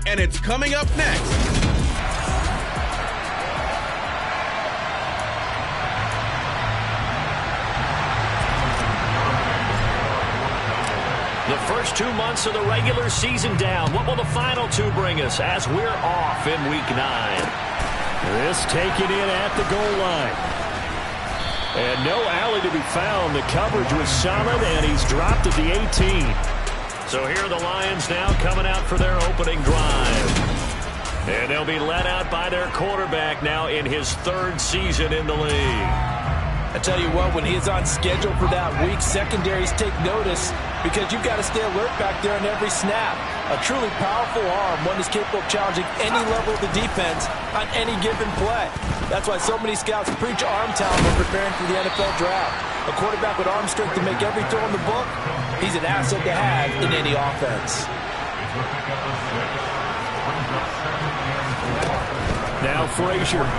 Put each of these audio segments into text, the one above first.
and it's coming up next. The first 2 months of the regular season down. What will the final 2 bring us as we're off in Week 9? This taken in at the goal line. And no alley to be found. The coverage was solid, and he's dropped at the 18. So here are the Lions now coming out for their opening drive. And they'll be led out by their quarterback now in his 3rd season in the league. I tell you what, when he is on schedule for that week, secondaries take notice because you've got to stay alert back there on every snap. A truly powerful arm, one that's capable of challenging any level of the defense on any given play. That's why so many scouts preach arm talent when preparing for the NFL draft. A quarterback with arm strength to make every throw in the book, he's an asset to have in any offense. Now Frazier.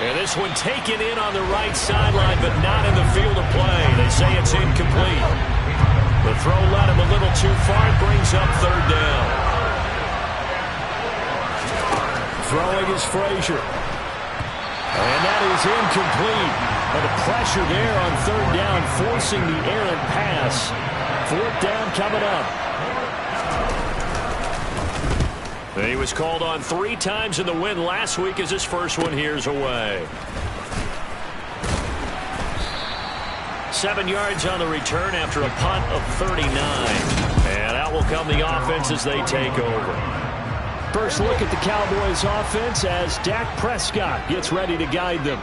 And this one taken in on the right sideline, but not in the field of play. They say it's incomplete. The throw led him a little too far. It brings up 3rd down. Throwing is Frazier. And that is incomplete. But the pressure there on 3rd down, forcing the errant pass. 4th down coming up. He was called on 3 times in the win last week as his first one here's away. 7 yards on the return after a punt of 39. And out will come the offense as they take over. First look at the Cowboys offense as Dak Prescott gets ready to guide them.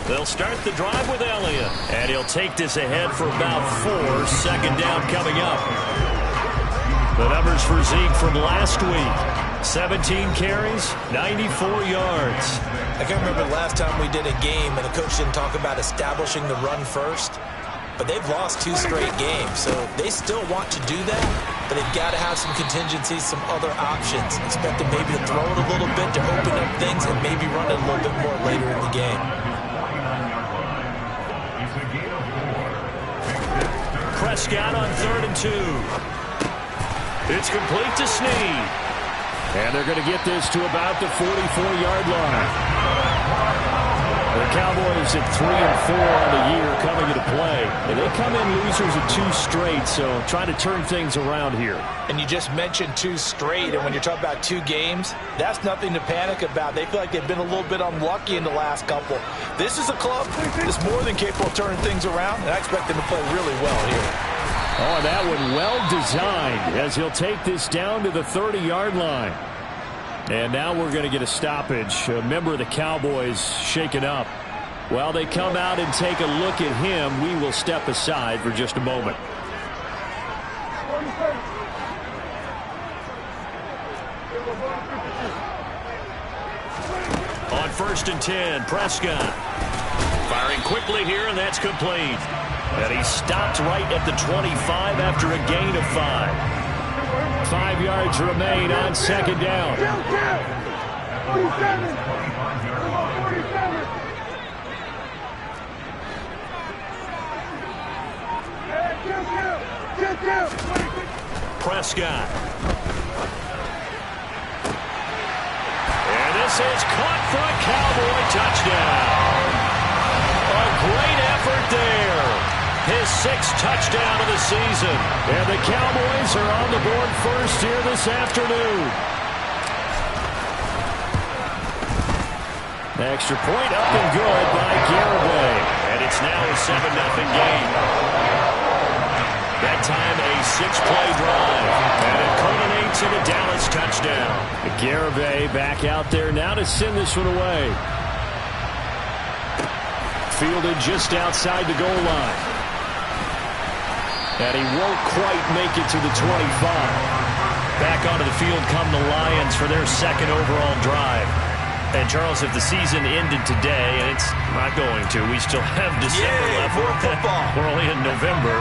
They'll start the drive with Elliott. And he'll take this ahead for about 4. 2nd down coming up. The numbers for Zeke from last week. 17 carries, 94 yards. I can't remember the last time we did a game and the coach didn't talk about establishing the run first. But they've lost 2 straight games, so they still want to do that. But they've got to have some contingencies, some other options. Expect them maybe to throw it a little bit to open up things and maybe run it a little bit more later in the game. Prescott on 3rd and 2. It's complete to Snead. And they're going to get this to about the 44-yard line. The Cowboys at 3-4 on the year coming into play. And they come in losers of 2 straight, so trying to turn things around here. And you just mentioned 2 straight, and when you're talking about 2 games, that's nothing to panic about. They feel like they've been a little bit unlucky in the last couple. This is a club that's more than capable of turning things around, and I expect them to play really well here. Oh, that one well designed as he'll take this down to the 30-yard line. And now we're going to get a stoppage. A member of the Cowboys shaken up. While they come out and take a look at him, we will step aside for just a moment. On 1st and 10, Prescott. Firing quickly here, and that's complete. And he stopped right at the 25 after a gain of 5. 5 yards remain on 2nd down. Prescott. And this is caught for a Cowboy touchdown. A great effort there. His 6th touchdown of the season. And the Cowboys are on the board first here this afternoon. The extra point up and good by Garibay. And it's now a 7-0 game. That time a 6-play drive. And it culminates in a Dallas touchdown. Garibay back out there now to send this one away. Fielded just outside the goal line. And he won't quite make it to the 25. Back onto the field come the Lions for their 2nd overall drive. And, Charles, if the season ended today, and it's not going to, we still have December left. More football. We're only in November.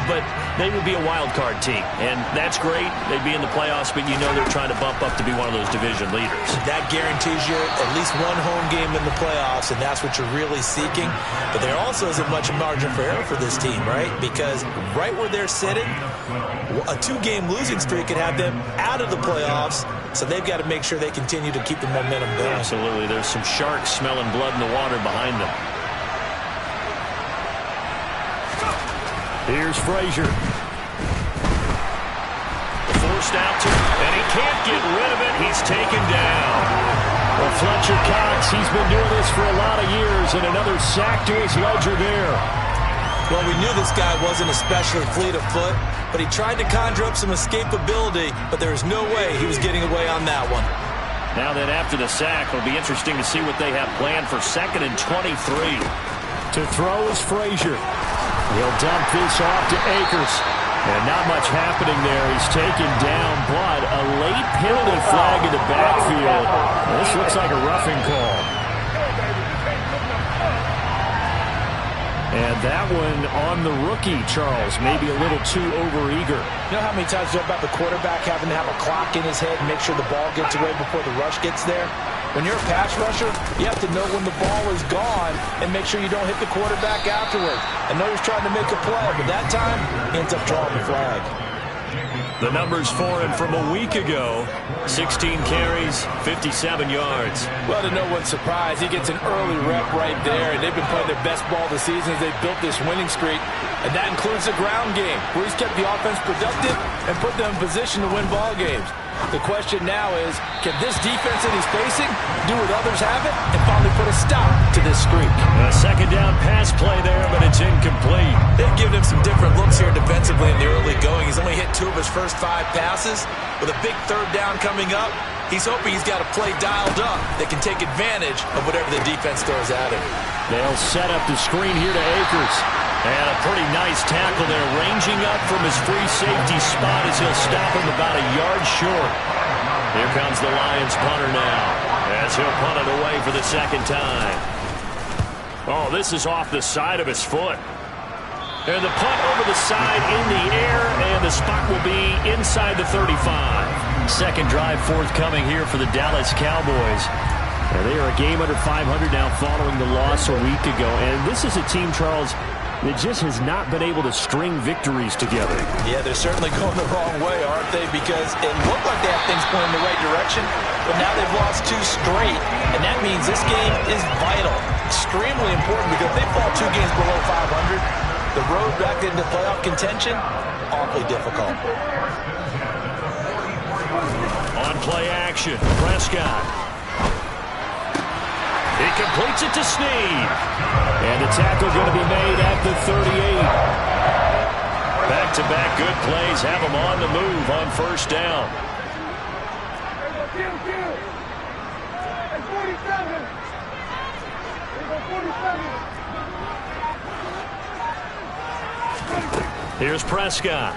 But they would be a wild card team. And that's great. They'd be in the playoffs, but you know they're trying to bump up to be one of those division leaders. That guarantees you at least one home game in the playoffs, and that's what you're really seeking. But there also isn't much margin for error for this team, right? Because right where they're sitting, a 2-game losing streak could have them out of the playoffs. So they've got to make sure they continue to keep the momentum going. Absolutely. There's some sharks smelling blood in the water behind them. Here's Frazier. Forced out to him, and he can't get rid of it. He's taken down. Well, Fletcher Cox, he's been doing this for a lot of years, and another sack to his ledger there. Well, we knew this guy wasn't especially fleet of foot, but he tried to conjure up some escapability, but there was no way he was getting away on that one. Now then, after the sack, it'll be interesting to see what they have planned for 2nd and 23. To throw is Frazier. He'll dump this off to Akers. And not much happening there. He's taken down, but a late penalty flag in the backfield. This looks like a roughing call. And that one on the rookie, Charles, maybe a little too overeager. You know how many times you talk about the quarterback having to have a clock in his head and make sure the ball gets away before the rush gets there? When you're a pass rusher, you have to know when the ball is gone and make sure you don't hit the quarterback afterwards. I know he's trying to make a play, but that time, he ends up drawing the flag. The numbers for him from a week ago, 16 carries, 57 yards. Well, to no one's surprise, he gets an early rep right there, and they've been playing their best ball this season as they've built this winning streak. And that includes the ground game, where he's kept the offense productive and put them in position to win ball games. The question now is, can this defense that he's facing do what others haven't and finally put a stop to this streak? A 2nd down pass play there, but it's incomplete. They've given him some different looks here defensively in the early going. He's only hit 2 of his first 5 passes. With a big 3rd down coming up, he's hoping he's got a play dialed up that can take advantage of whatever the defense throws at him. They'll set up the screen here to Akers. And a pretty nice tackle there, ranging up from his free safety spot as he'll stop him about a yard short. Here comes the Lions punter now, as he'll punt it away for the 2nd time. Oh, this is off the side of his foot. And the punt over the side in the air, and the spot will be inside the 35. 2nd drive forthcoming here for the Dallas Cowboys. And they are a game under 500 now following the loss a week ago. And this is a team, Charles, that just has not been able to string victories together. Yeah, they're certainly going the wrong way, aren't they? Because it looked like they have things going in the right direction, but now they've lost 2 straight, and that means this game is vital, extremely important, because if they fall 2 games below 500, the road back into playoff contention, awfully difficult. On play action, Prescott. He completes it to Snead. And the tackle going to be made at the 38. Back-to-back good plays have him on the move on 1st down. Here's Prescott.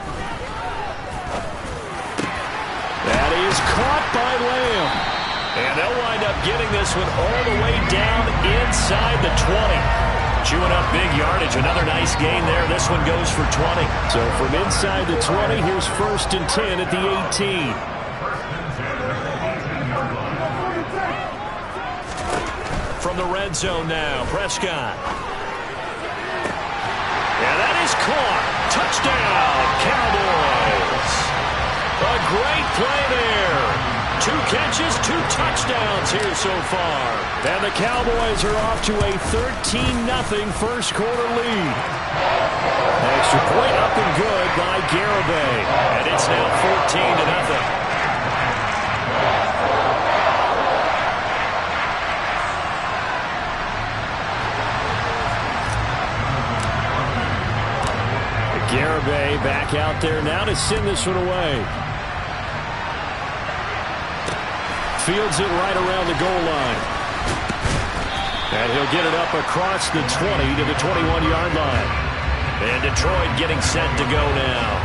That is caught by Lamb. And they'll wind up getting this one all the way down inside the 20. Chewing up big yardage. Another nice gain there. This one goes for 20. So from inside the 20, here's 1st and 10 at the 18. From the red zone now, Prescott. And that is caught. Touchdown, Cowboys. A great play there. 2 catches, 2 touchdowns here so far. And the Cowboys are off to a 13-0 first quarter lead. Extra point up and good by Garibay. And it's now 14-0. Garibay back out there now to send this one away. Fields it right around the goal line. And he'll get it up across the 20 to the 21-yard line. And Detroit getting set to go now.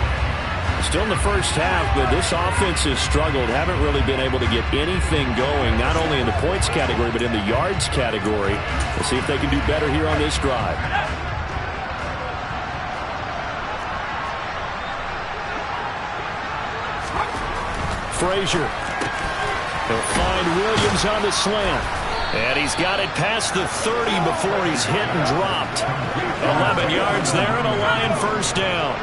Still in the first half, but this offense has struggled. Haven't really been able to get anything going, not only in the points category, but in the yards category. We'll see if they can do better here on this drive. Frazier. He'll find Williams on the slant. And he's got it past the 30 before he's hit and dropped. 11 yards there and a Lion first down.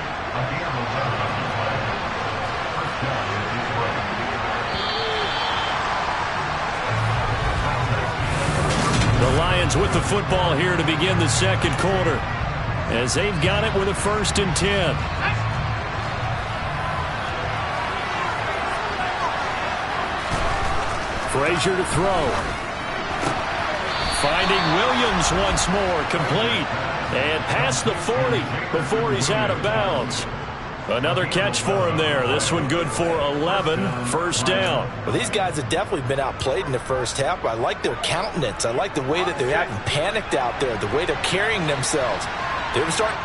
The Lions with the football here to begin the second quarter, as they've got it with a 1st and 10. Frazier to throw. Finding Williams once more, complete. And past the 40 before he's out of bounds. Another catch for him there. This one good for 11, first down. Well, these guys have definitely been outplayed in the first half, but I like their countenance. I like the way that they're acting panicked out there, the way they're carrying themselves. They were starting.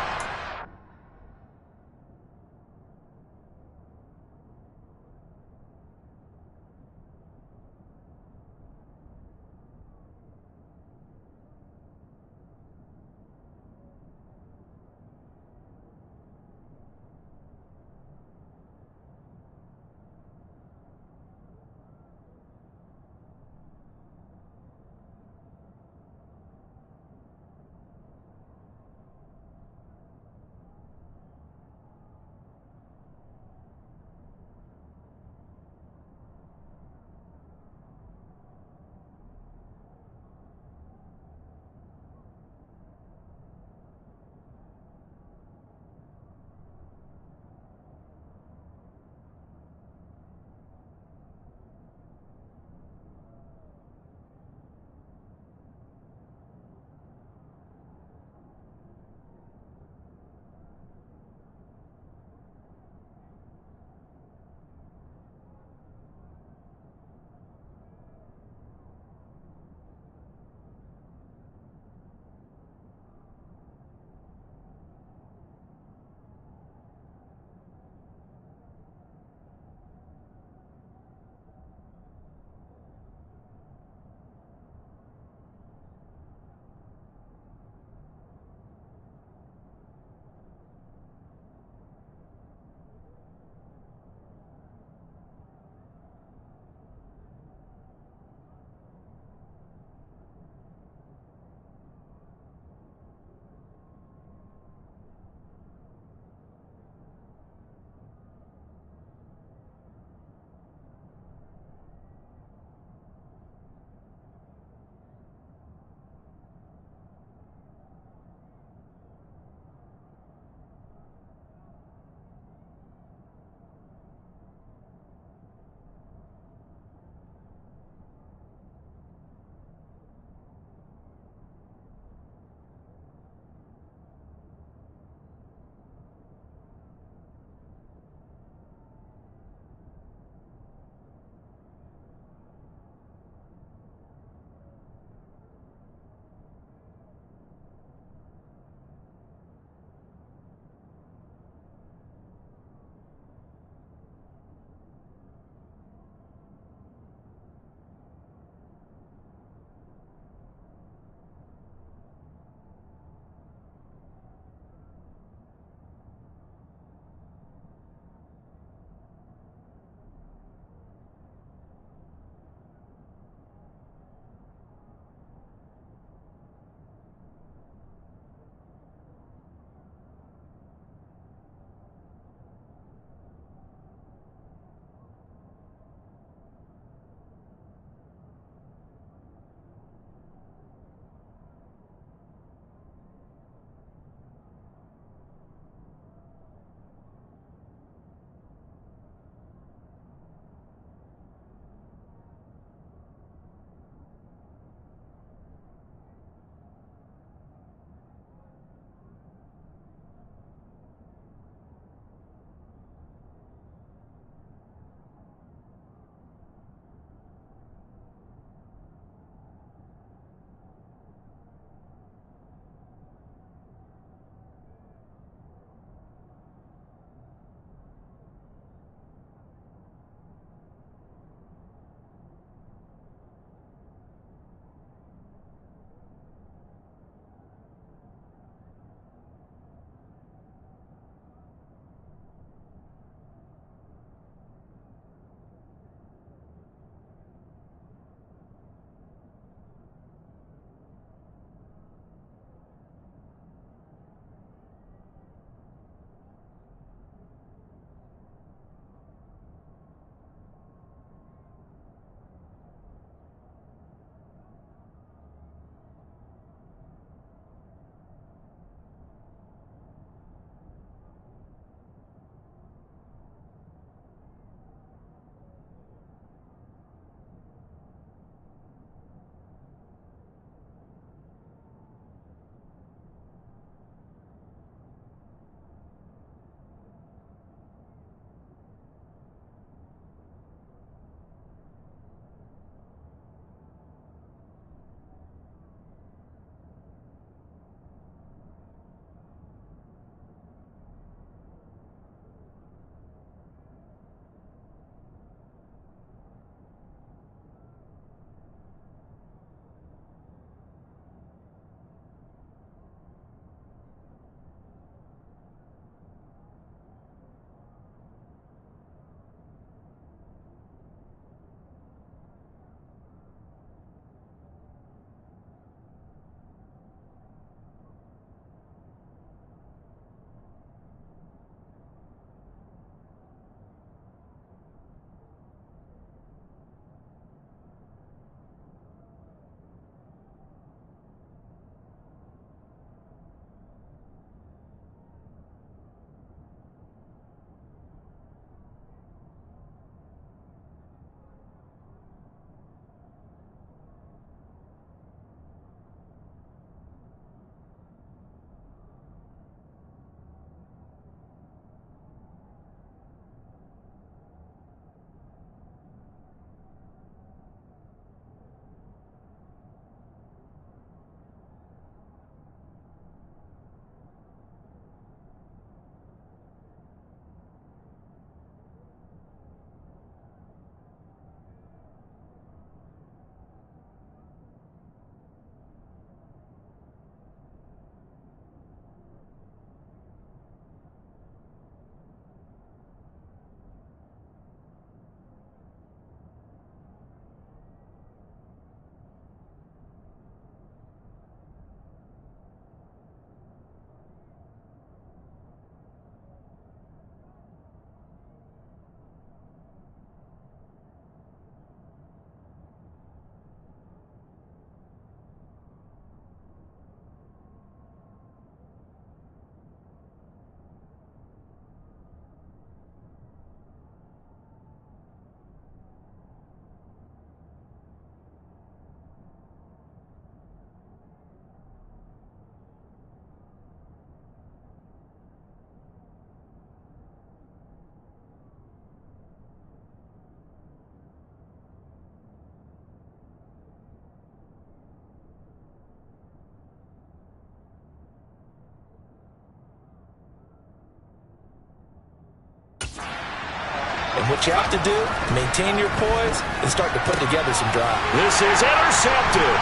And what you have to do, maintain your poise and start to put together some drive. This is intercepted.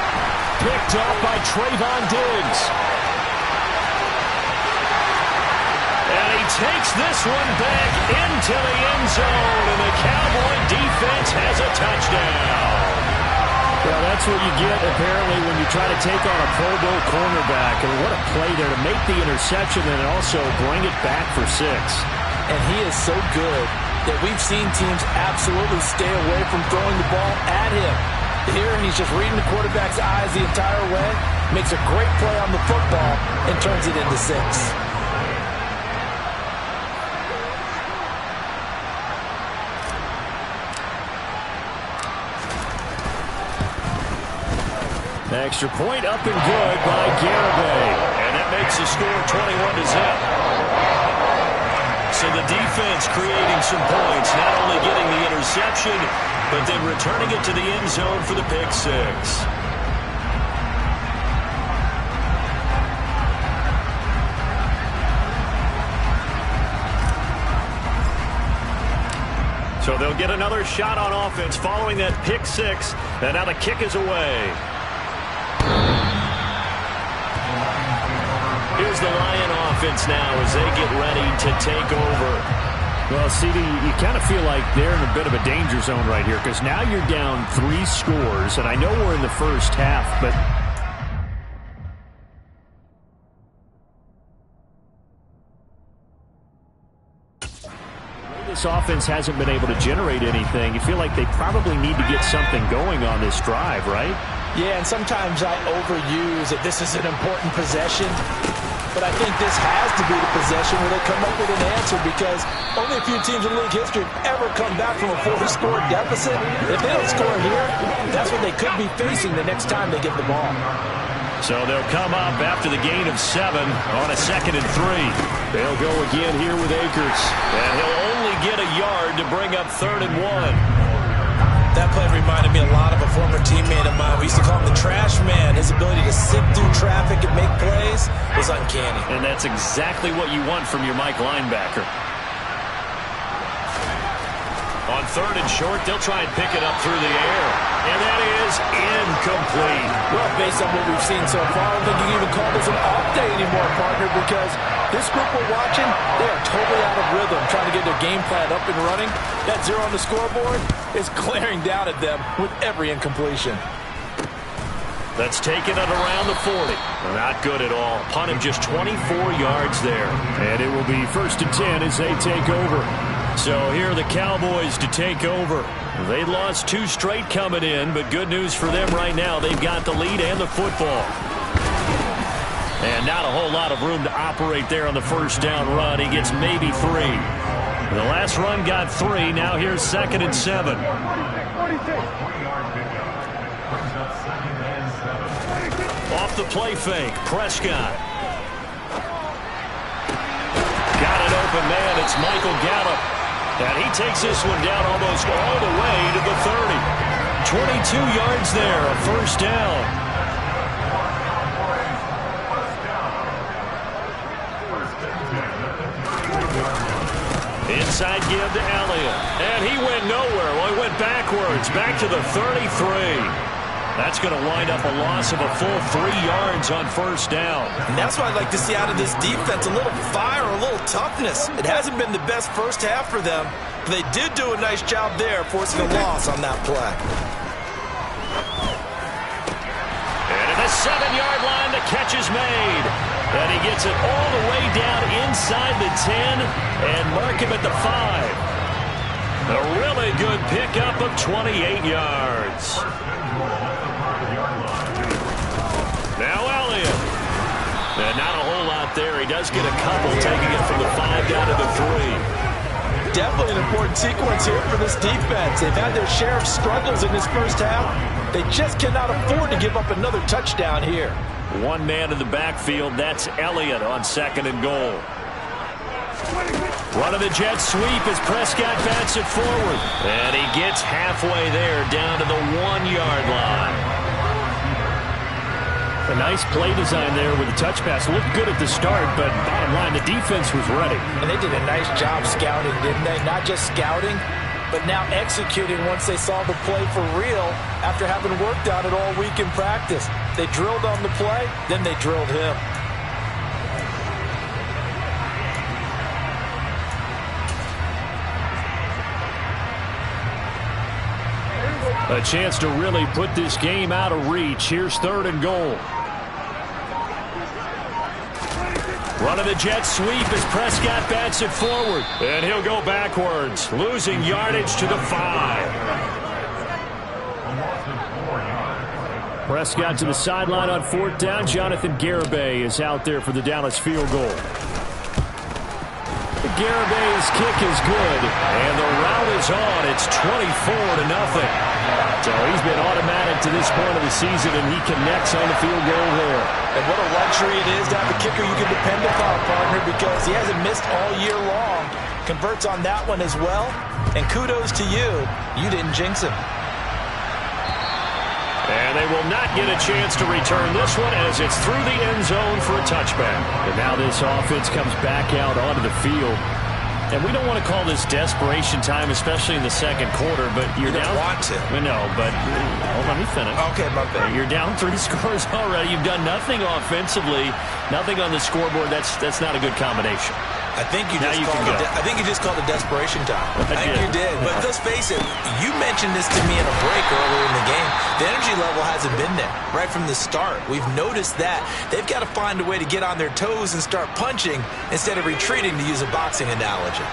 Picked off by Trayvon Diggs. And he takes this one back into the end zone, and the Cowboy defense has a touchdown. Well, that's what you get, apparently, when you try to take on a Pro Bowl cornerback. And what a play there to make the interception and also bring it back for 6. And he is so good that we've seen teams absolutely stay away from throwing the ball at him. Here, he's just reading the quarterback's eyes the entire way, makes a great play on the football, and turns it into 6. Extra point up and good by Garibay. And that makes the score 21-0. So the defense creating some points, not only getting the interception, but then returning it to the end zone for the pick 6. So they'll get another shot on offense following that pick 6, and now the kick is away. Here's the Lion offense now as they get ready to take over. Well, CD, you kind of feel like they're in a bit of a danger zone right here because now you're down 3 scores, and I know we're in the first half, but this offense hasn't been able to generate anything. You feel like they probably need to get something going on this drive, right? Yeah, and sometimes I overuse that this is an important possession. But I think this has to be the possession where they come up with an answer because only a few teams in league history have ever come back from a 4-score deficit. If they don't score here, that's what they could be facing the next time they get the ball. So they'll come up after the gain of 7 on a 2nd and 3. They'll go again here with Akers. And he'll only get a yard to bring up 3rd and 1. That play reminded me a lot of a former teammate of mine. We used to call him the trash man. His ability to sift through traffic and make plays was uncanny. And that's exactly what you want from your Mike linebacker. On 3rd and short, they'll try and pick it up through the air. And that is incomplete. Well, based on what we've seen so far, I don't think you can even call this an off day anymore, partner, because this group we're watching, they are totally out of rhythm, trying to get their game plan up and running. That 0 on the scoreboard is glaring down at them with every incompletion. That's taken it around the 40. Not good at all. Punt him just 24 yards there. And it will be 1st and 10 as they take over. So here are the Cowboys to take over. They lost 2 straight coming in, but good news for them right now. They've got the lead and the football. And not a whole lot of room to operate there on the 1st down run. He gets maybe 3. The last run got 3. Now here's 2nd and 7. Off the play fake, Prescott. Got an open man. It's Michael Gallup. And he takes this one down almost all the way to the 30. 22 yards there, a 1st down. Inside give to Elliott. And he went nowhere. Well, he went backwards, back to the 33. That's going to wind up a loss of a full 3 yards on 1st down. And that's what I'd like to see out of this defense, a little fire, a little toughness. It hasn't been the best first half for them, but they did do a nice job there forcing a loss on that play. And at the 7-yard line, the catch is made. And he gets it all the way down inside the 10 and mark him at the 5. A really good pickup of 28 yards. Now Elliott. And not a whole lot there. He does get a couple, taking it from the 5 down to the 3. Definitely an important sequence here for this defense. They've had their share of struggles in this first half. They just cannot afford to give up another touchdown here. One man in the backfield. That's Elliott on 2nd and goal. Run of the jet sweep as Prescott bats it forward. And he gets halfway there down to the 1-yard line. A nice play design there with the touch pass. Looked good at the start, but bottom line, the defense was ready. And they did a nice job scouting, didn't they? Not just scouting, but now executing once they saw the play for real after having worked on it all week in practice. They drilled on the play, then they drilled him. A chance to really put this game out of reach. Here's 3rd and goal. Running the jet sweep as Prescott bats it forward. And he'll go backwards, losing yardage to the 5. Prescott to the sideline on 4th down. Jonathan Garibay is out there for the Dallas field goal. Garibay's kick is good, and the route is on. It's 24-0. So he's been automatic to this point of the season, and he connects on the field goal there. And what a luxury it is to have a kicker you can depend upon, partner, because he hasn't missed all year long. Converts on that one as well. And kudos to you. You didn't jinx him. And they will not get a chance to return this one as it's through the end zone for a touchback. And now this offense comes back out onto the field. And we don't want to call this desperation time, especially in the second quarter, but you're down. You don't want to. No, but let me finish. Okay, my bad. You're down 3 scores already. You've done nothing offensively, nothing on the scoreboard. That's not a good combination. I think you just called it desperation time. I think you did. But let's face it, you mentioned this to me in a break earlier in the game. The energy level hasn't been there right from the start. We've noticed that. They've got to find a way to get on their toes and start punching instead of retreating, to use a boxing analogy.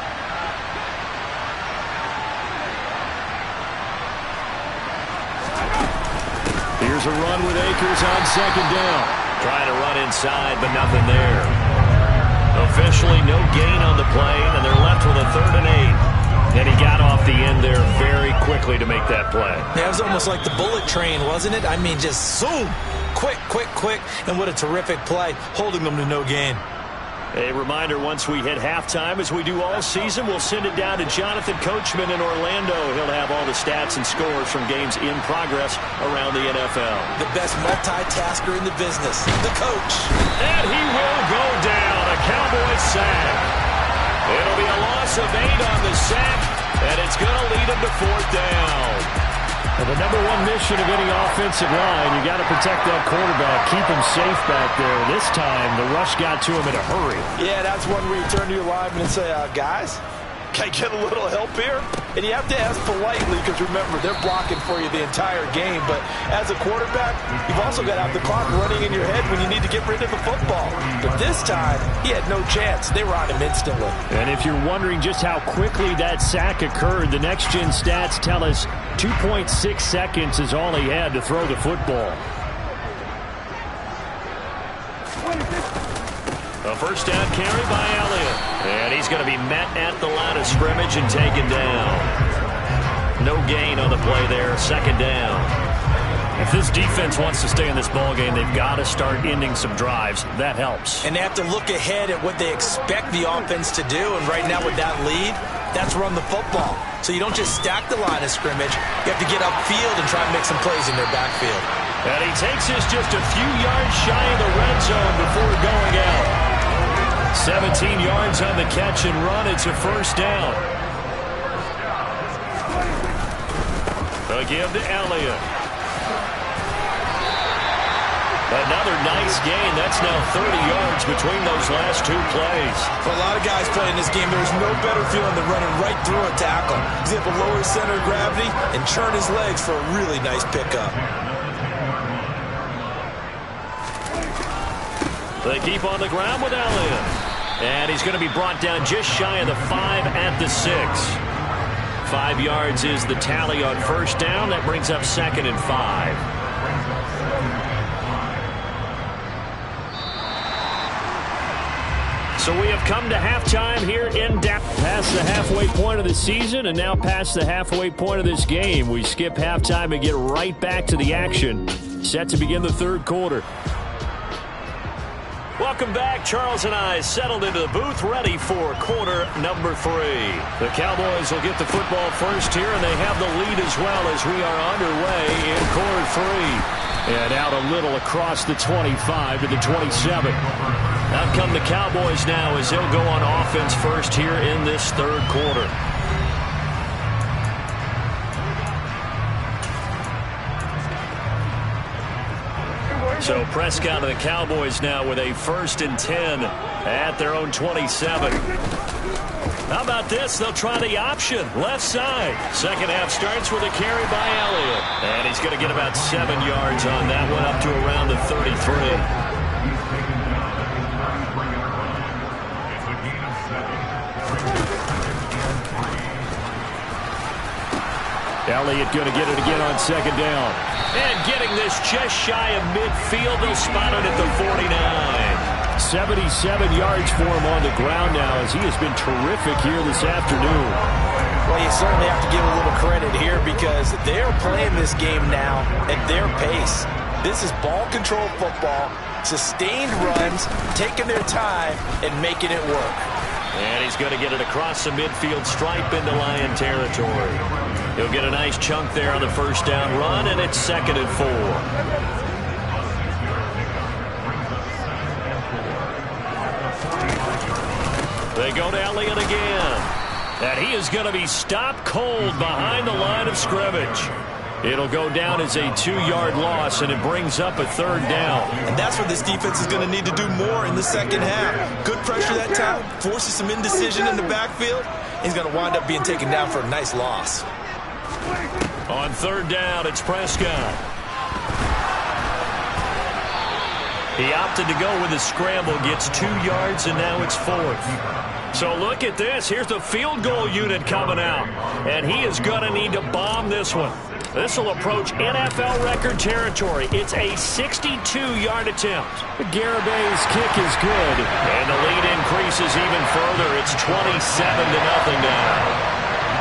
Here's a run with Akers on 2nd down. Trying to run inside, but nothing there. Officially no gain on the play, and they're left with a 3rd and 8. And he got off the end there very quickly to make that play. That was almost like the bullet train, wasn't it? I mean, just zoom. Quick, quick, quick. And what a terrific play, holding them to no gain. A reminder, once we hit halftime, as we do all season, we'll send it down to Jonathan Coachman in Orlando. He'll have all the stats and scores from games in progress around the NFL. The best multitasker in the business, the coach. And he will go down. A Cowboys sack. It'll be a loss of 8 on the sack, and it's going to lead him to 4th down. Well, the number one mission of any offensive line, you got to protect that quarterback, keep him safe back there. This time, the rush got to him in a hurry. Yeah, that's one where you turn to your lineman and say, guys, can I get a little help here? And you have to ask politely because, remember, they're blocking for you the entire game. But as a quarterback, you've also got to have the clock running in your head when you need to get rid of the football. But this time, he had no chance. They were on him instantly. And if you're wondering just how quickly that sack occurred, the next-gen stats tell us 2.6 seconds is all he had to throw the football. A 1st down carry by Elliott. And he's going to be met at the line of scrimmage and taken down. No gain on the play there. 2nd down. If this defense wants to stay in this ballgame, they've got to start ending some drives. That helps. And they have to look ahead at what they expect the offense to do. And right now with that lead, that's run the football. So you don't just stack the line of scrimmage. You have to get upfield and try and make some plays in their backfield. And he takes us just a few yards shy of the red zone before going out. 17 yards on the catch and run. It's a 1st down. Again to Elliott. Another nice gain. That's now 30 yards between those last 2 plays. For a lot of guys playing this game, there's no better feeling than running right through a tackle. He's able to lower his center of gravity and churn his legs for a really nice pickup. They keep on the ground with Elliott. And he's going to be brought down just shy of the 5 at the 6. 5 yards is the tally on 1st down. That brings up 2nd and 5. So we have come to halftime here in Dallas. Past the halfway point of the season and now past the halfway point of this game. We skip halftime and get right back to the action. Set to begin the 3rd quarter. Welcome back. Charles and I settled into the booth, ready for quarter number 3. The Cowboys will get the football first here, and they have the lead as well as we are underway in quarter 3. And out a little across the 25 to the 27. Out come the Cowboys now as they'll go on offense first here in this 3rd quarter. So Prescott and the Cowboys now with a 1st and 10 at their own 27. How about this? They'll try the option left side. Second half starts with a carry by Elliott. And he's going to get about 7 yards on that one, up to around the 33. Elliott going to get it again on 2nd down. And getting this just shy of midfield. They'll spot it at the 49. 77 yards for him on the ground now, as he has been terrific here this afternoon. Well, you certainly have to give a little credit here because they're playing this game now at their pace. This is ball control football, sustained runs, taking their time, and making it work. And he's going to get it across the midfield stripe into Lion territory. He'll get a nice chunk there on the 1st down run, and it's 2nd and 4. They go to Elliott again. And he is going to be stopped cold behind the line of scrimmage. It'll go down as a 2-yard loss, and it brings up a 3rd down. And that's where this defense is going to need to do more in the second half. Good pressure that time, forces some indecision in the backfield. He's going to wind up being taken down for a nice loss. On 3rd down, it's Prescott. He opted to go with a scramble, gets 2 yards, and now it's 4th. So look at this. Here's the field goal unit coming out. And he is going to need to bomb this one. This will approach NFL record territory. It's a 62-yard attempt. Garabay's kick is good. And the lead increases even further. It's 27-0 now.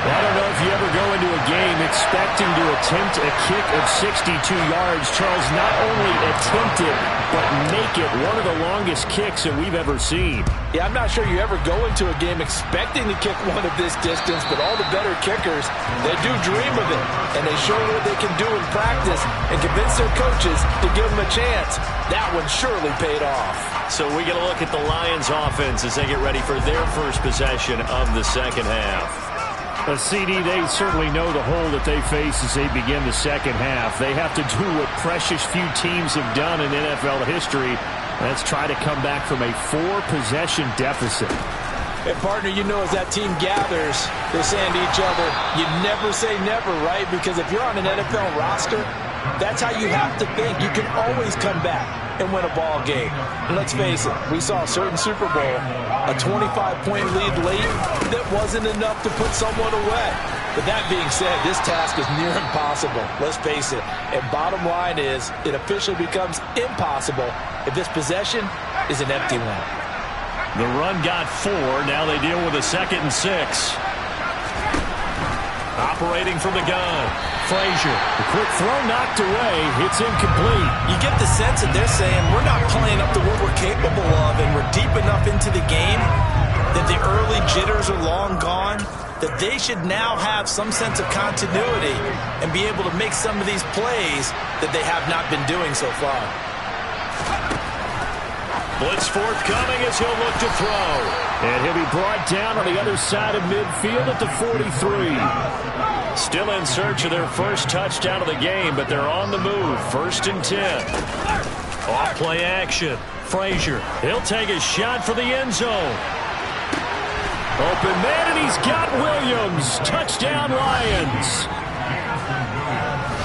I don't know if you ever go into a game expecting to attempt a kick of 62 yards. Charles, not only attempt it, but make it one of the longest kicks that we've ever seen. Yeah, I'm not sure you ever go into a game expecting to kick one of this distance, but all the better kickers, they do dream of it, and they show what they can do in practice and convince their coaches to give them a chance. That one surely paid off. So we get a look at the Lions offense as they get ready for their first possession of the second half. A CD, they certainly know the hole that they face as they begin the second half. They have to do what precious few teams have done in NFL history. That's try to come back from a 4-possession deficit. And, partner, you know as that team gathers, they're saying to each other, you never say never, right? Because if you're on an NFL roster, that's how you have to think. You can always come back and win a ball game. And let's face it, we saw a certain Super Bowl, a 25-point lead late that wasn't enough to put someone away. But that being said, this task is near impossible. Let's face it. And bottom line is, it officially becomes impossible if this possession is an empty one. The run got 4. Now they deal with a 2nd and 6. Operating from the gun. Frazier. The quick throw knocked away. It's incomplete. You get the sense that they're saying we're not playing up to what we're capable of, and we're deep enough into the game that the early jitters are long gone, that they should now have some sense of continuity and be able to make some of these plays that they have not been doing so far. Blitz forthcoming as he'll look to throw. And he'll be brought down on the other side of midfield at the 43. Still in search of their first touchdown of the game, but they're on the move. 1st and 10. Off play action. Frazier. He'll take a shot for the end zone. Open man, and he's got Williams. Touchdown, Lions.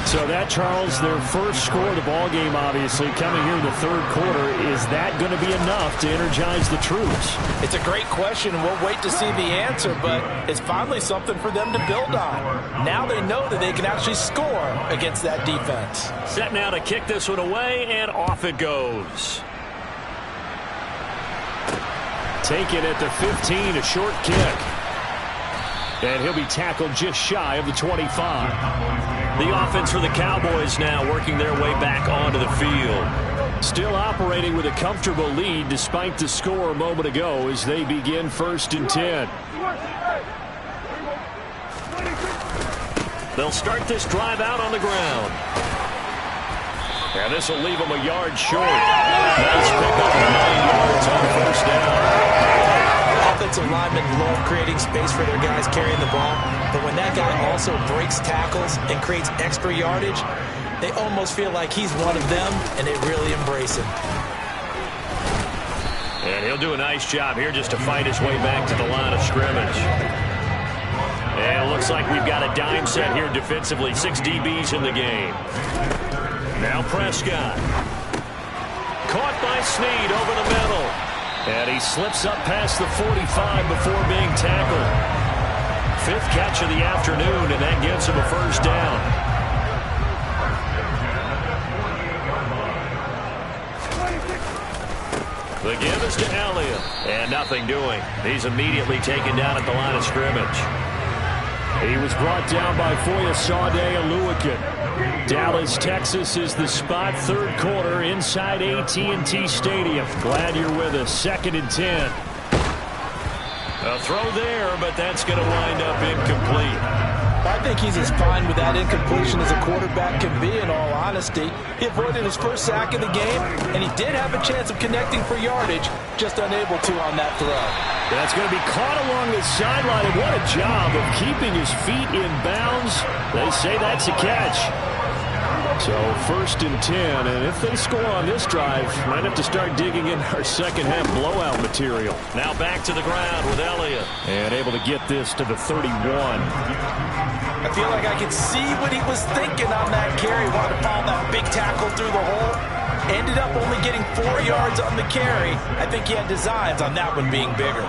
So that, Charles, their first score of the ball game, obviously, coming here in the 3rd quarter. Is that going to be enough to energize the troops? It's a great question, and we'll wait to see the answer, but it's finally something for them to build on. Now they know that they can actually score against that defense. Set now to kick this one away, and off it goes. Take it at the 15, a short kick. And he'll be tackled just shy of the 25. The offense for the Cowboys now working their way back onto the field. Still operating with a comfortable lead despite the score a moment ago as they begin 1st and 10. They'll start this drive out on the ground. And this will leave them a yard short. Nice pickup of 9 yards on 1st down. Offensive linemen love creating space for their guys carrying the ball, but when that guy also breaks tackles and creates extra yardage, They almost feel like he's one of them, and they really embrace him. And he'll do a nice job here just to fight his way back to the line of scrimmage. And it looks like we've got a dime set here defensively. 6 DBs in the game. Now Prescott. Caught by Snead over the middle. And he slips up past the 45 before being tackled. 5th catch of the afternoon, and that gives him a first down. The give is to Elliott. And nothing doing. He's immediately taken down at the line of scrimmage. He was brought down by Foyesade Oluwakin. Dallas, Texas is the spot. 3rd quarter inside AT&T Stadium. Glad you're with us. 2nd and 10. A throw there, but that's going to wind up incomplete. I think he's as fine with that incompletion as a quarterback can be, in all honesty. He avoided his first sack of the game, and he did have a chance of connecting for yardage, just unable to on that throw. That's going to be caught along the sideline, and what a job of keeping his feet in bounds. They say that's a catch. So 1st and 10, and if they score on this drive, might have to start digging in our second half blowout material. Now back to the ground with Elliott. And able to get this to the 31. I feel like I could see what he was thinking on that carry. Wanted to follow that big tackle through the hole. Ended up only getting 4 yards on the carry. I think he had designs on that one being bigger.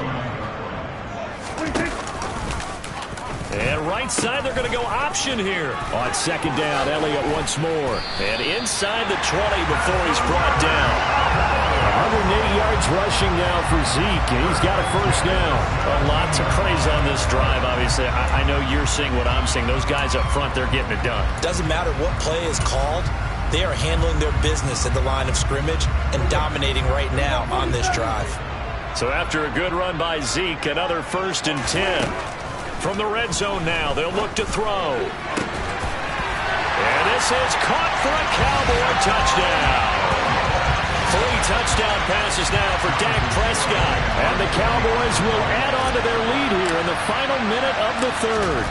And right side, they're going to go option here. On 2nd down, Elliott once more. And inside the 20 before he's brought down. 180 yards rushing now for Zeke, and he's got a first down. A lot to praise on this drive, obviously. I know you're seeing what I'm seeing. Those guys up front, they're getting it done. Doesn't matter what play is called. They are handling their business at the line of scrimmage and dominating right now on this drive. So after a good run by Zeke, another 1st and 10. From the red zone now, they'll look to throw. And this is caught for a Cowboy touchdown. 3 touchdown passes now for Dak Prescott. And the Cowboys will add on to their lead here in the final minute of the 3rd.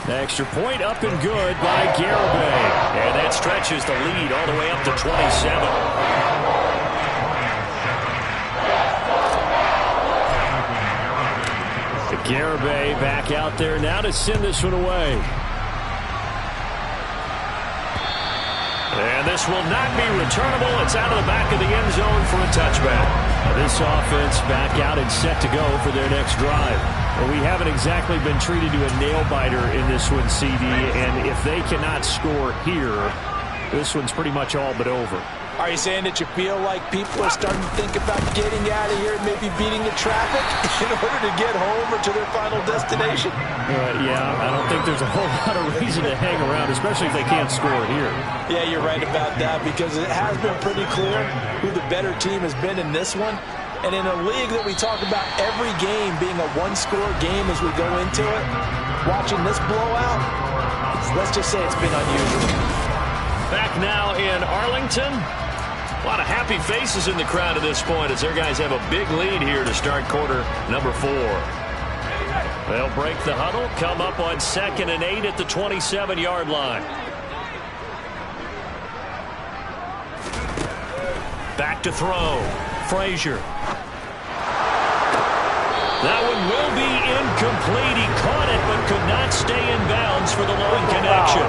The extra point up and good by Garibay. And that stretches the lead all the way up to 27. Garibay back out there now to send this one away. And this will not be returnable. It's out of the back of the end zone for a touchback. This offense back out and set to go for their next drive. Well, we haven't exactly been treated to a nail-biter in this one, CD, and if they cannot score here, this one's pretty much all but over. Are you saying that you feel like people are starting to think about getting out of here and maybe beating the traffic in order to get home or to their final destination? Yeah, I don't think there's a whole lot of reason to hang around, especially if they can't score here. Yeah, you're right about that, because it has been pretty clear who the better team has been in this one. And in a league that we talk about every game being a one-score game as we go into it, watching this blowout, let's just say it's been unusual. Back now in Arlington. A lot of happy faces in the crowd at this point as their guys have a big lead here to start quarter number 4. They'll break the huddle, come up on 2nd and 8 at the 27-yard line. Back to throw. Frazier. That one will be incomplete. He caught it but could not stay in bounds for the long connection.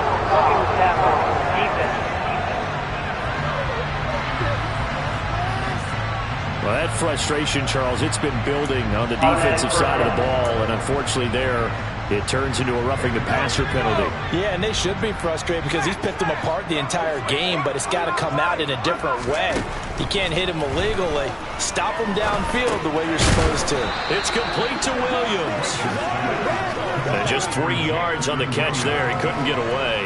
Well, that frustration, Charles, it's been building on the defensive side of the ball, and unfortunately there, it turns into a roughing the passer penalty. Yeah, and they should be frustrated because he's picked them apart the entire game, but it's got to come out in a different way. You can't hit him illegally. Stop him downfield the way you're supposed to. It's complete to Williams. And just 3 yards on the catch there. He couldn't get away.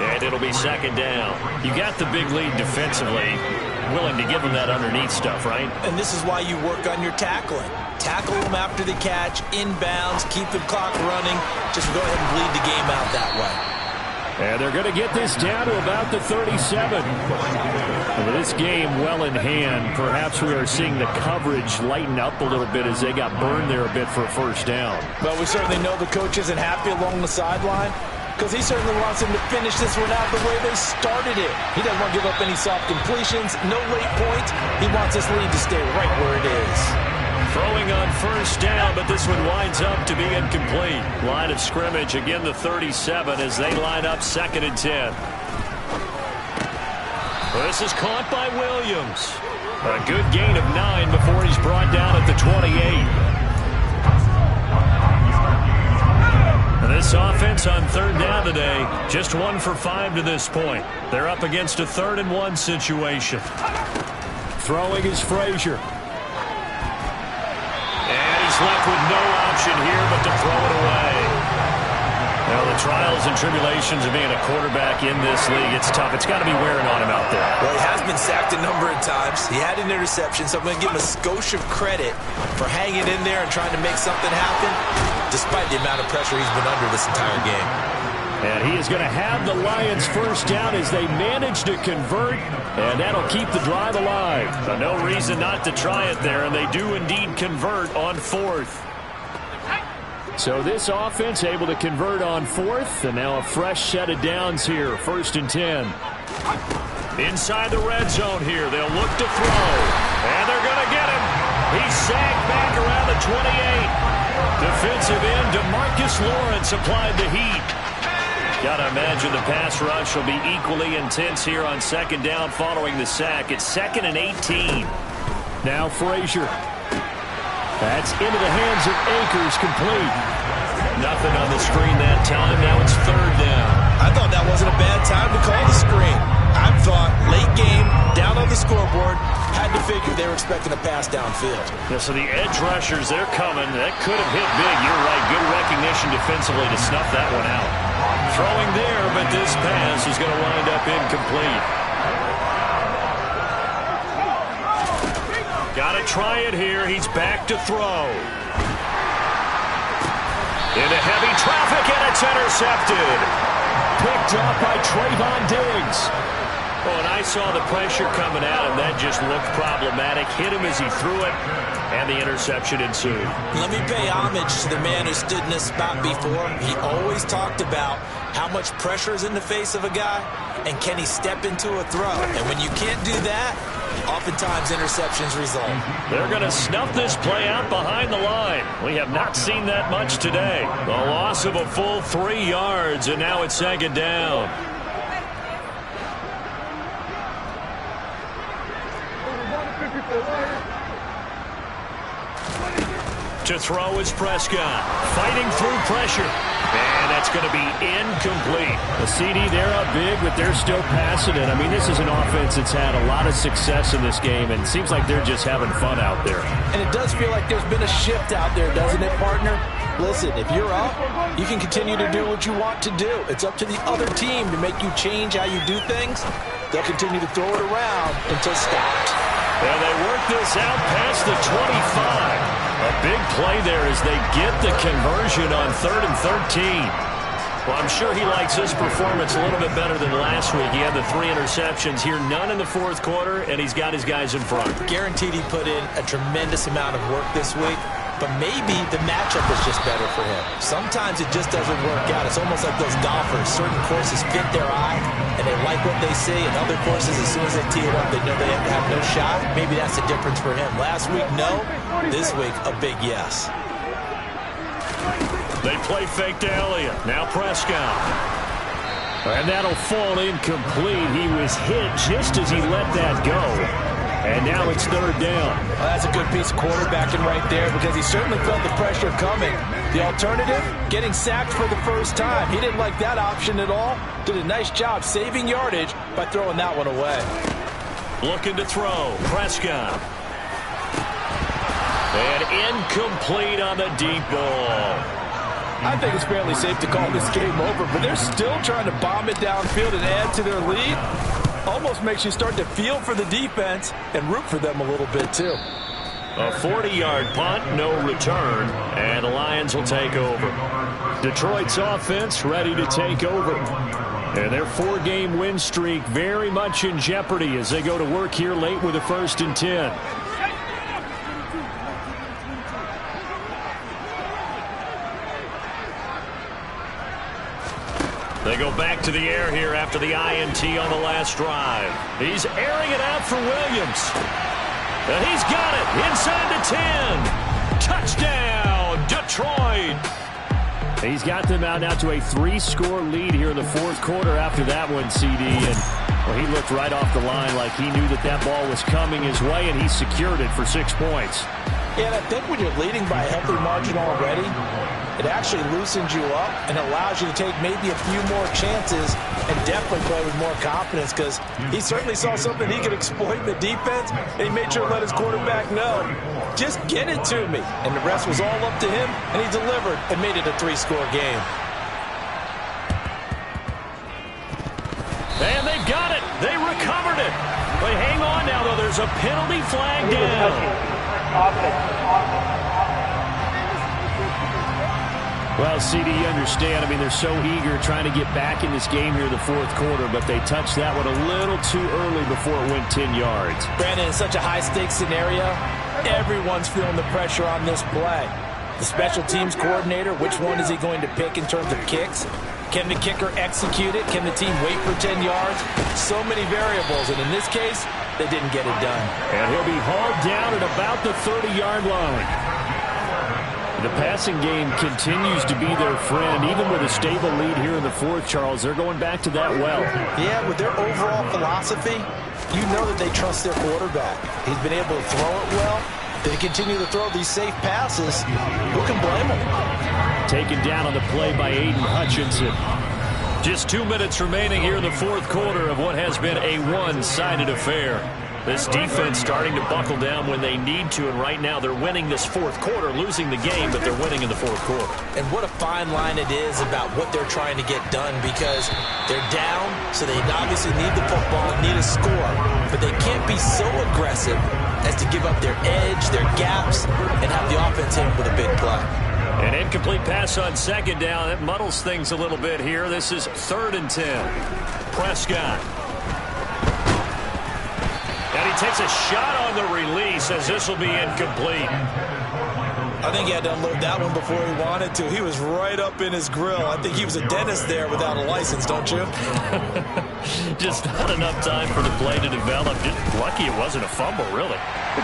And it'll be 2nd down. You got the big lead defensively. Willing to give him that underneath stuff, right? And this is why you work on your tackling. Tackle them after the catch, inbounds, keep the clock running. Just go ahead and bleed the game out that way. And they're going to get this down to about the 37. And with this game well in hand, perhaps we are seeing the coverage lighten up a little bit as they got burned there a bit for a first down. Well, we certainly know the coach isn't happy along the sideline. because he certainly wants them to finish this one out the way they started it. He doesn't want to give up any soft completions, no late points. He wants this lead to stay right where it is. Throwing on first down, but this one winds up to be incomplete. Line of scrimmage, again the 37 as they line up 2nd and 10. This is caught by Williams. A good gain of 9 before he's brought down at the 28. And this offense on 3rd down today, just 1 for 5 to this point. They're up against a 3rd and 1 situation. Throwing is Frazier. And he's left with no option here but to throw it away. Well, the trials and tribulations of being a quarterback in this league, it's tough. It's got to be wearing on him out there. Well, he has been sacked a number of times. He had an interception, so I'm going to give him a skosh of credit for hanging in there and trying to make something happen, despite the amount of pressure he's been under this entire game. And he is going to have the Lions first down as they manage to convert, and that'll keep the drive alive. So no reason not to try it there, and they do indeed convert on 4th. So this offense able to convert on 4th, and now a fresh set of downs here, 1st and 10. Inside the red zone here, they'll look to throw, and they're going to get him. He's sagged back around the 28. Defensive end DeMarcus Lawrence applied the heat. Got to imagine the pass rush will be equally intense here on 2nd down following the sack. It's 2nd and 18. Now Frazier. That's into the hands of Akers, complete. Nothing on the screen that time. Now it's 3rd down. I thought that wasn't a bad time to call the screen. I thought late game, down on the scoreboard, had to figure they were expecting a pass downfield. Yeah, so the edge rushers, they're coming. That could have hit big. You're right. Good recognition defensively to snuff that one out. Throwing there, but this pass is going to wind up incomplete. Got to try it here. He's back to throw. Into heavy traffic, and it's intercepted. Picked up by Trayvon Diggs. Oh, and I saw the pressure coming at him. That just looked problematic. Hit him as he threw it, and the interception ensued. Let me pay homage to the man who stood in this spot before. He always talked about how much pressure is in the face of a guy, and can he step into a throw. And when you can't do that, oftentimes interceptions result. They're going to snuff this play out behind the line. We have not seen that much today. The loss of a full 3 yards, and now it's 2nd down. To throw is Prescott, fighting through pressure. And that's going to be incomplete. The CD, they're up big, but they're still passing it. I mean, this is an offense that's had a lot of success in this game, and it seems like they're just having fun out there. And it does feel like there's been a shift out there, doesn't it, partner? Listen, if you're up, you can continue to do what you want to do. It's up to the other team to make you change how you do things. They'll continue to throw it around until stopped. And they work this out past the 25. A big play there as they get the conversion on 3rd and 13. Well, I'm sure he likes this performance a little bit better than last week. He had the 3 interceptions here, none in the 4th quarter, and he's got his guys in front. Guaranteed he put in a tremendous amount of work this week, but maybe the matchup is just better for him. Sometimes it just doesn't work out. It's almost like those golfers. Certain courses fit their eye, and they like what they see, and other courses, as soon as they tee it up, they know they have no shot. Maybe that's the difference for him. Last week, no. This week, a big yes. They play fake to Elliott. Now Prescott. And that'll fall incomplete. He was hit just as he let that go. And now it's 3rd down. Well, that's a good piece of quarterbacking right there because he certainly felt the pressure coming. The alternative, getting sacked for the first time. He didn't like that option at all. Did a nice job saving yardage by throwing that one away. Looking to throw. Prescott. And incomplete on the deep ball. I think it's fairly safe to call this game over, but they're still trying to bomb it downfield and add to their lead. Almost makes you start to feel for the defense and root for them a little bit, too. A 40-yard punt, no return, and the Lions will take over. Detroit's offense ready to take over. And their 4-game win streak very much in jeopardy as they go to work here late with a 1st and 10. They go back to the air here after the INT on the last drive. He's airing it out for Williams. And he's got it inside the 10. Touchdown, Detroit. He's got them out now to a 3-score lead here in the fourth quarter after that one, CD. And well, he looked right off the line like he knew that ball was coming his way, and he secured it for 6 points. Yeah, and I think when you're leading by a healthy margin already, it actually loosens you up and allows you to take maybe a few more chances and definitely play with more confidence, because he certainly saw something he could exploit in the defense, and he made sure to let his quarterback know, just get it to me. And the rest was all up to him, and he delivered and made it a 3-score game. And they've got it. They recovered it. But hang on now, though. There's a penalty flag down. Well, CD, you understand. I mean, they're so eager trying to get back in this game here in the fourth quarter, but they touched that one a little too early before it went 10 yards. Brandon, in such a high-stakes scenario, everyone's feeling the pressure on this play. The special teams coordinator, which one is he going to pick in terms of kicks? Can the kicker execute it? Can the team wait for 10 yards? So many variables, and in this case, they didn't get it done. And he'll be hauled down at about the 30-yard line. The passing game continues to be their friend. Even with a stable lead here in the fourth, Charles, they're going back to that well. Yeah, with their overall philosophy, you know that they trust their quarterback. He's been able to throw it well. They continue to throw these safe passes. Who can blame them? Taken down on the play by Aiden Hutchinson. Just 2 minutes remaining here in the fourth quarter of what has been a one-sided affair. This defense starting to buckle down when they need to, and right now they're winning this fourth quarter, losing the game, but they're winning in the fourth quarter. And what a fine line it is about what they're trying to get done, because they're down, so they obviously need the football, need a score, but they can't be so aggressive as to give up their edge, their gaps, and have the offense hit them with a big play. An incomplete pass on second down. That muddles things a little bit here. This is 3rd and 10. Prescott. And he takes a shot on the release as this will be incomplete. I think he had to unload that one before he wanted to. He was right up in his grill. I think he was a dentist there without a license, don't you? Just not enough time for the play to develop. Just lucky it wasn't a fumble, really.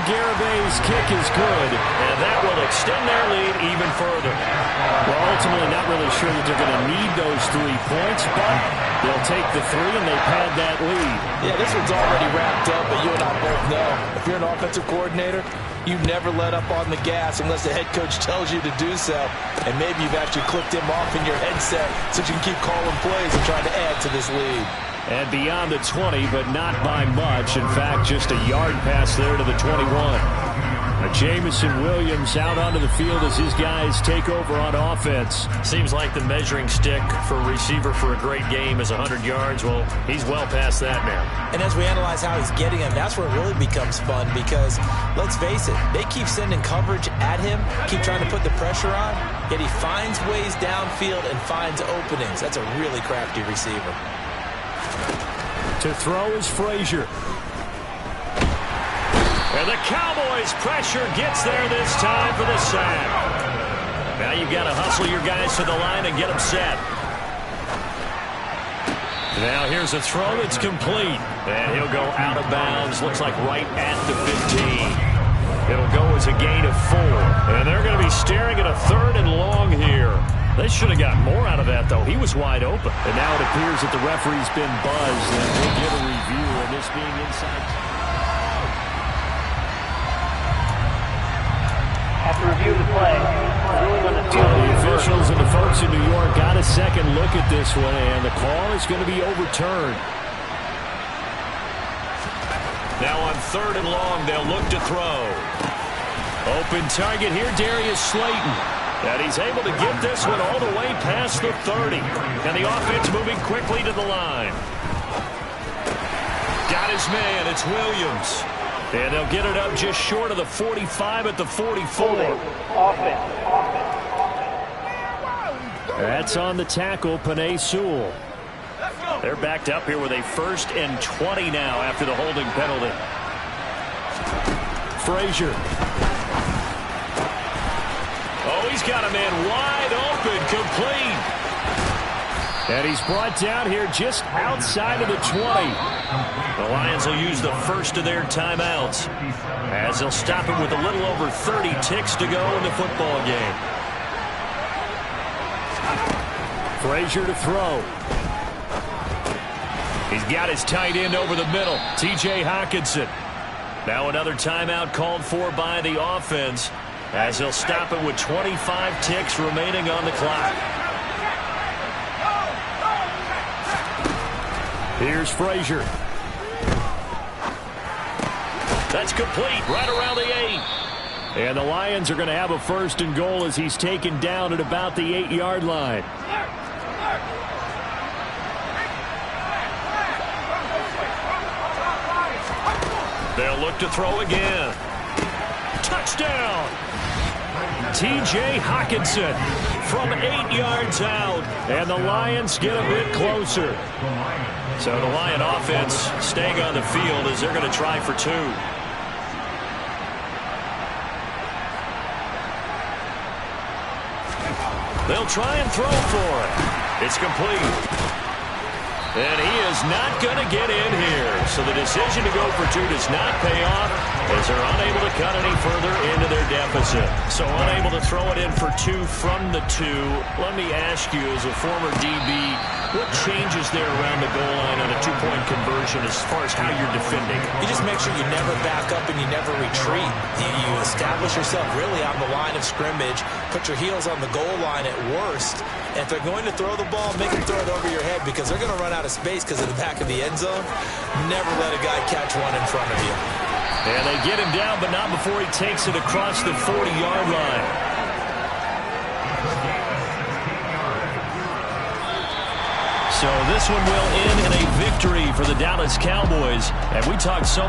Garabay's kick is good. And that will extend their lead even further. Well, ultimately not really sure that they're going to need those 3 points, but they'll take the 3 and they pad that lead. Yeah, this one's already wrapped up, but you and I both know if you're an offensive coordinator, you never let up on the gas unless the head coach tells you to do so. And maybe you've actually clicked him off in your headset so you can keep calling plays and trying to add to this lead. And beyond the 20, but not by much. In fact, just a yard pass there to the 21. Jamison Williams out onto the field as his guys take over on offense. Seems like the measuring stick for a receiver for a great game is 100 yards. Well, he's well past that now. And as we analyze how he's getting him, that's where it really becomes fun, because, let's face it, they keep sending coverage at him, keep trying to put the pressure on, yet he finds ways downfield and finds openings. That's a really crafty receiver. To throw is Frazier. And the Cowboys' pressure gets there this time for the sack. Now you've got to hustle your guys to the line and get them set. Now here's a throw that's complete. And he'll go out of bounds. Looks like right at the 15. It'll go as a gain of 4. And they're going to be staring at a 3rd and long here. They should have got more out of that, though. He was wide open. And now it appears that the referee's been buzzed, and we'll get a review of this being inside. After review of the play, the officials and the folks in New York got a second look at this one, and the call is going to be overturned. Now on 3rd and long, they'll look to throw. Open target here, Darius Slayton. And he's able to get this one all the way past the 30. And the offense moving quickly to the line. Got his man. It's Williams. And they'll get it up just short of the 45 at the 44. That's on the tackle, Penei Sewell. They're backed up here with a 1st and 20 now after the holding penalty. Frazier. Oh, he's got a man wide open, complete. And he's brought down here just outside of the 20. The Lions will use the first of their timeouts as they'll stop him with a little over 30 ticks to go in the football game. Frazier to throw. He's got his tight end over the middle, T.J. Hockenson. Now another timeout called for by the offense as they'll stop it with 25 ticks remaining on the clock. Here's Frazier. That's complete right around the 8. And the Lions are going to have a first and goal as he's taken down at about the 8-yard line. They'll look to throw again. Touchdown! T.J. Hockenson from 8 yards out. And the Lions get a bit closer. So the Lion offense staying on the field as they're going to try for 2. They'll try and throw for it. It's complete. And he is not going to get in here. So the decision to go for 2 does not pay off as they're unable to cut any further into their deficit. So unable to throw it in for 2 from the 2. Let me ask you, as a former DB, what changes there around the goal line on a 2-point conversion as far as how you're defending? You just make sure you never back up and you never retreat. You establish yourself really on the line of scrimmage, put your heels on the goal line at worst. And if they're going to throw the ball, make them throw it over your head because they're going to run out of space because of the back of the end zone. Never let a guy catch one in front of you. And they get him down, but not before he takes it across the 40-yard line. So this one will end in a victory for the Dallas Cowboys. And we talked so much